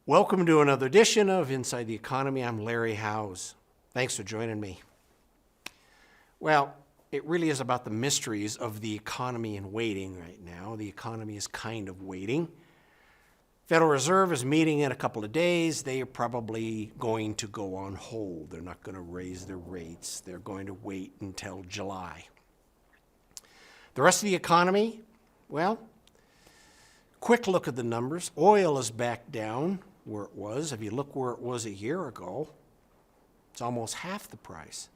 Welcome to another edition of Inside the Economy. I'm Larry Howes. Thanks for joining me. Well, it really is about the mysteries of the economy in waiting right now. The economy is kind of waiting. Federal Reserve is meeting in a couple of days. They are probably going to go on hold. They're not going to raise their rates. They're going to wait until July. The rest of the economy, well, quick look at the numbers. Oil is back down where it was. If you look where it was a year ago, it's almost half the price.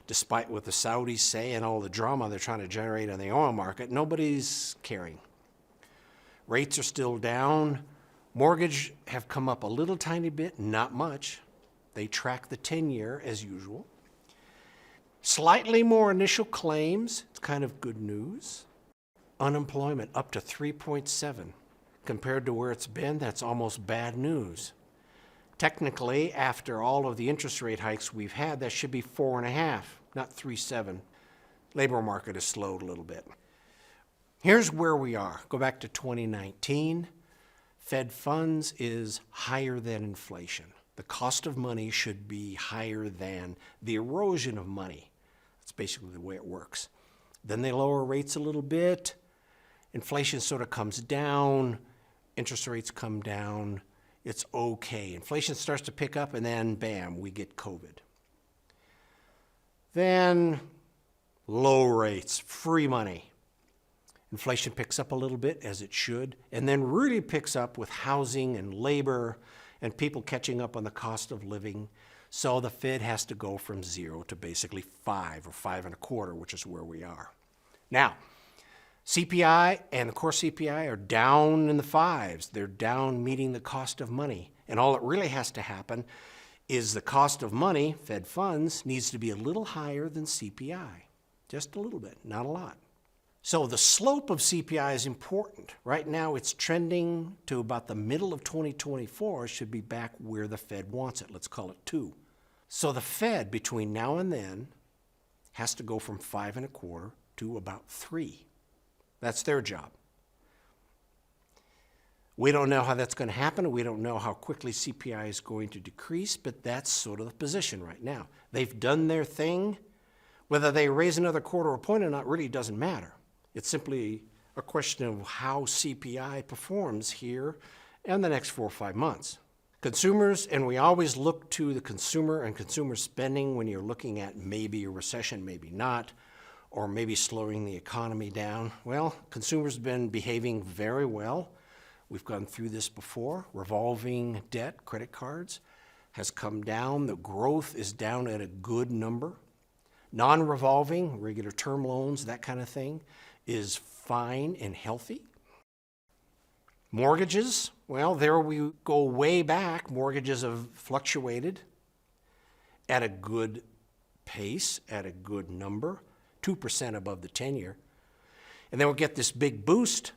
Despite what the Saudis say and all the drama they're trying to generate on the oil market, nobody's caring. Rates are still down. Mortgage have come up a little tiny bit, not much. They track the 10-year as usual. Slightly more initial claims. It's kind of good news. Unemployment up to 3.7. Compared to where it's been, that's almost bad news. Technically, after all of the interest rate hikes we've had, that should be 4.5, not 3.7. Labor market has slowed a little bit. Here's where we are. Go back to 2019. Fed funds is higher than inflation. The cost of money should be higher than the erosion of money. That's basically the way it works. Then they lower rates a little bit. Inflation sort of comes down. Interest rates come down. It's okay. Inflation starts to pick up, and then, bam, we get COVID. Then, low rates, free money. Inflation picks up a little bit, as it should, and then really picks up with housing and labor and people catching up on the cost of living. So the Fed has to go from 0 to basically 5 or 5.25, which is where we are. Now, CPI and the core CPI are down in the 5s. They're down meeting the cost of money. And all that really has to happen is the cost of money, Fed funds, needs to be a little higher than CPI. Just a little bit, not a lot. So the slope of CPI is important. Right now it's trending to about the middle of 2024. It should be back where the Fed wants it. Let's call it 2. So the Fed between now and then has to go from 5.25 to about 3. That's their job. We don't know how that's going to happen. We don't know how quickly CPI is going to decrease, but that's sort of the position right now. They've done their thing. Whether they raise another quarter or point or not really doesn't matter. It's simply a question of how CPI performs here in the next 4 or 5 months. Consumers, and we always look to the consumer and consumer spending when you're looking at maybe a recession, maybe not, or maybe slowing the economy down. Well, consumers have been behaving very well. We've gone through this before. Revolving debt, credit cards, has come down. The growth is down at a good number. Non-revolving, regular term loans, that kind of thing, is fine and healthy. Mortgages, well, there we go way back. Mortgages have fluctuated at a good pace, at a good number. 2% above the 10-year. And then we'll get this big boost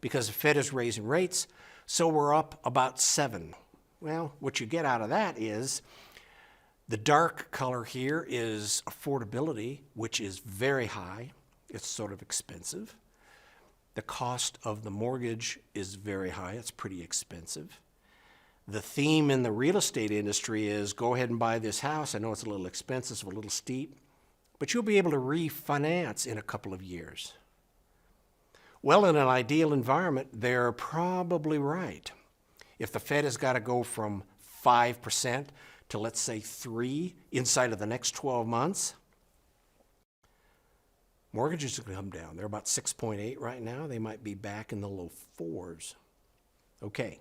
because the Fed is raising rates, so we're up about 7. Well, what you get out of that is the dark color here is affordability, which is very high. It's sort of expensive. The cost of the mortgage is very high. It's pretty expensive. The theme in the real estate industry is go ahead and buy this house. I know it's a little expensive, a little steep, but you'll be able to refinance in a couple of years. Well, in an ideal environment, they're probably right. If the Fed has got to go from 5% to, let's say, 3 inside of the next 12 months, mortgages are going to come down. They're about 6.8 right now. They might be back in the low 4s. Okay.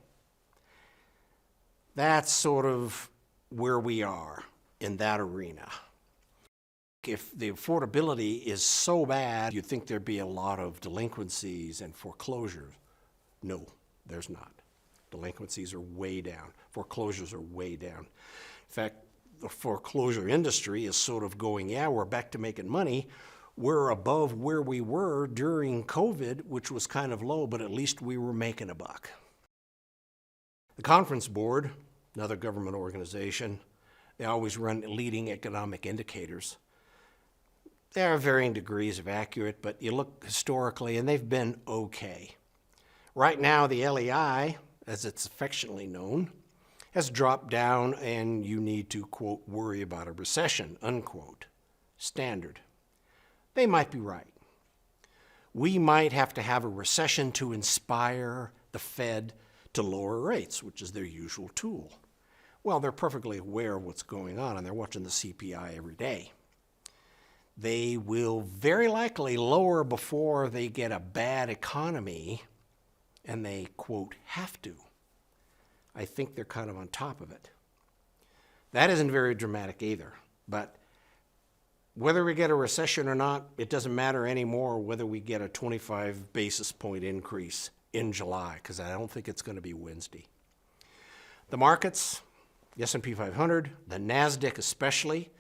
That's sort of where we are in that arena. If the affordability is so bad, you'd think there'd be a lot of delinquencies and foreclosures. No, there's not. Delinquencies are way down. Foreclosures are way down. In fact, the foreclosure industry is sort of going, yeah, we're back to making money. We're above where we were during COVID, which was kind of low, but at least we were making a buck. The Conference Board, another government organization, they always run leading economic indicators. There are varying degrees of accurate, but you look historically, and they've been okay. Right now, the LEI, as it's affectionately known, has dropped down and you need to, quote, worry about a recession, unquote. Standard. They might be right. We might have to have a recession to inspire the Fed to lower rates, which is their usual tool. Well, they're perfectly aware of what's going on, and they're watching the CPI every day. They will very likely lower before they get a bad economy, and they, quote, have to. I think they're kind of on top of it. That isn't very dramatic either, but whether we get a recession or not, it doesn't matter anymore whether we get a 25 basis point increase in July, because I don't think it's going to be Wednesday. The markets, the S&P 500, the NASDAQ especially,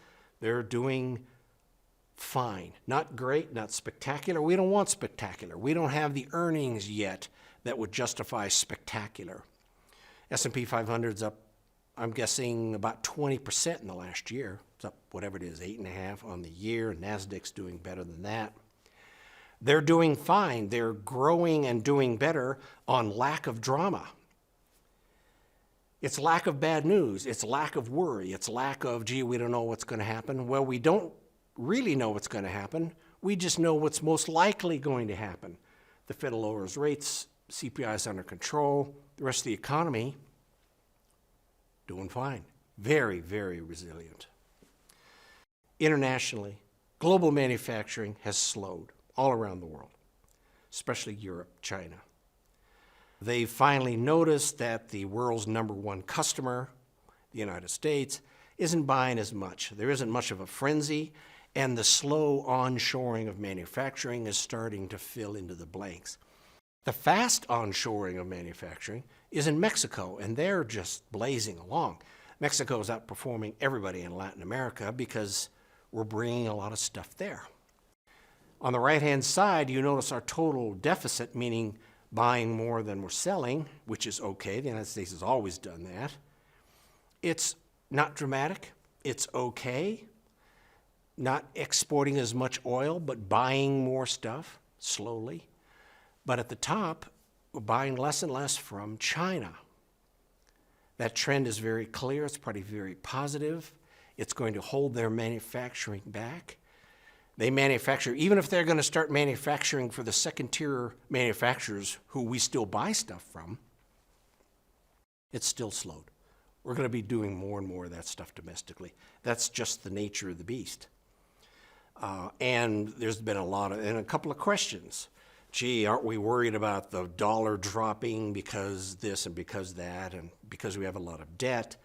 they're doing fine. Not great, not spectacular. We don't want spectacular. We don't have the earnings yet that would justify spectacular. S&P 500's up, I'm guessing, about 20% in the last year. It's up, whatever it is, 8.5 on the year. NASDAQ's doing better than that. They're doing fine. They're growing and doing better on lack of drama. It's lack of bad news. It's lack of worry. It's lack of, gee, we don't know what's going to happen. Well, we don't really know what's going to happen. We just know what's most likely going to happen. The Fed lowers rates, CPI is under control. The rest of the economy, doing fine. Very, very resilient. Internationally, global manufacturing has slowed all around the world, especially Europe, China. They finally noticed that the world's number one customer, the United States, isn't buying as much. There isn't much of a frenzy, and the slow onshoring of manufacturing is starting to fill into the blanks. The fast onshoring of manufacturing is in Mexico, and they're just blazing along. Mexico is outperforming everybody in Latin America because we're bringing a lot of stuff there. On the right-hand side, you notice our total deficit, meaning buying more than we're selling, which is okay. The United States has always done that. It's not dramatic. It's okay. Not exporting as much oil, but buying more stuff slowly. But at the top, we're buying less and less from China. That trend is very clear. It's probably very positive. It's going to hold their manufacturing back. They manufacture, even if they're going to start manufacturing for the second-tier manufacturers who we still buy stuff from, it's still slowed. We're going to be doing more and more of that stuff domestically. That's just the nature of the beast. And there's been a couple of questions. Gee, aren't we worried about the dollar dropping because this and because that, and because we have a lot of debt,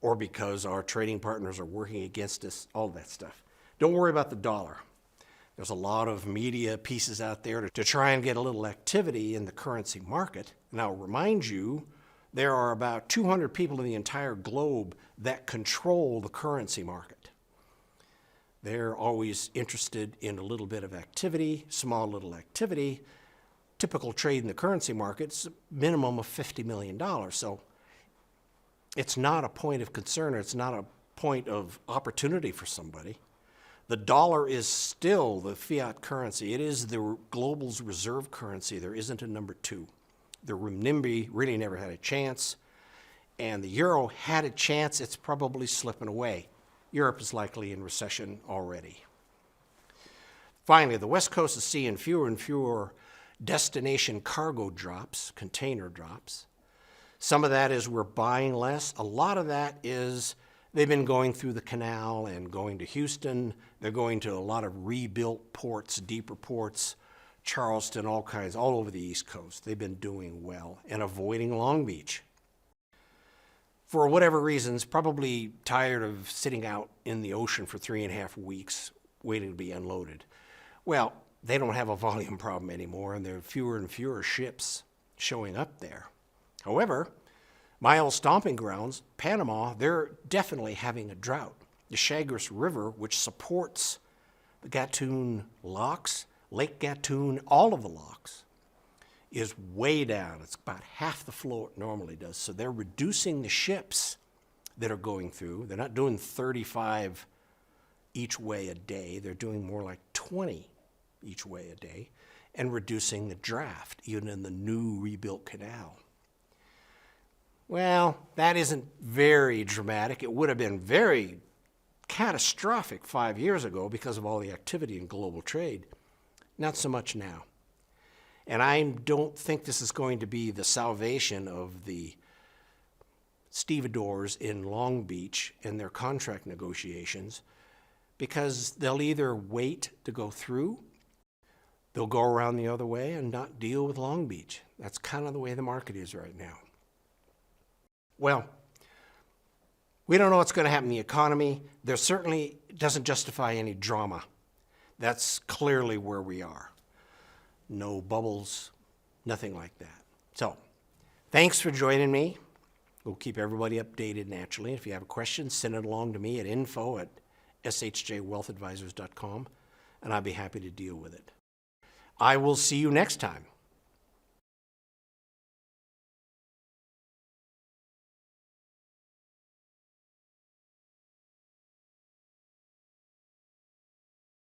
or because our trading partners are working against us, all that stuff. Don't worry about the dollar. There's a lot of media pieces out there to try and get a little activity in the currency market. And I'll remind you, there are about 200 people in the entire globe that control the currency market. They're always interested in a little bit of activity, small little activity. Typical trade in the currency market is a minimum of $50 million. So it's not a point of concern, or it's not a point of opportunity for somebody. The dollar is still the fiat currency. It is the global's reserve currency. There isn't a number two. The renminbi really never had a chance, and the euro had a chance. It's probably slipping away. Europe is likely in recession already. Finally, the West Coast is seeing fewer and fewer destination cargo drops, container drops. Some of that is we're buying less. A lot of that is they've been going through the canal and going to Houston. They're going to a lot of rebuilt ports, deeper ports, Charleston, all over the East Coast. They've been doing well and avoiding Long Beach. For whatever reasons, probably tired of sitting out in the ocean for 3.5 weeks waiting to be unloaded. Well, they don't have a volume problem anymore, and there are fewer and fewer ships showing up there. However, my old stomping grounds, Panama, they're definitely having a drought. The Chagres River, which supports the Gatun locks, Lake Gatun, all of the locks, is way down. It's about half the flow it normally does. So they're reducing the ships that are going through. They're not doing 35 each way a day. They're doing more like 20 each way a day, and reducing the draft, even in the new rebuilt canal. Well, that isn't very dramatic. It would have been very catastrophic 5 years ago because of all the activity in global trade. Not so much now. And I don't think this is going to be the salvation of the stevedores in Long Beach and their contract negotiations, because they'll either wait to go through, they'll go around the other way and not deal with Long Beach. That's kind of the way the market is right now. Well, we don't know what's going to happen in the economy. There certainly doesn't justify any drama. That's clearly where we are. No bubbles, nothing like that. So, thanks for joining me. We'll keep everybody updated naturally. If you have a question, send it along to me at info@shjwealthadvisors.com, and I'll be happy to deal with it. I will see you next time.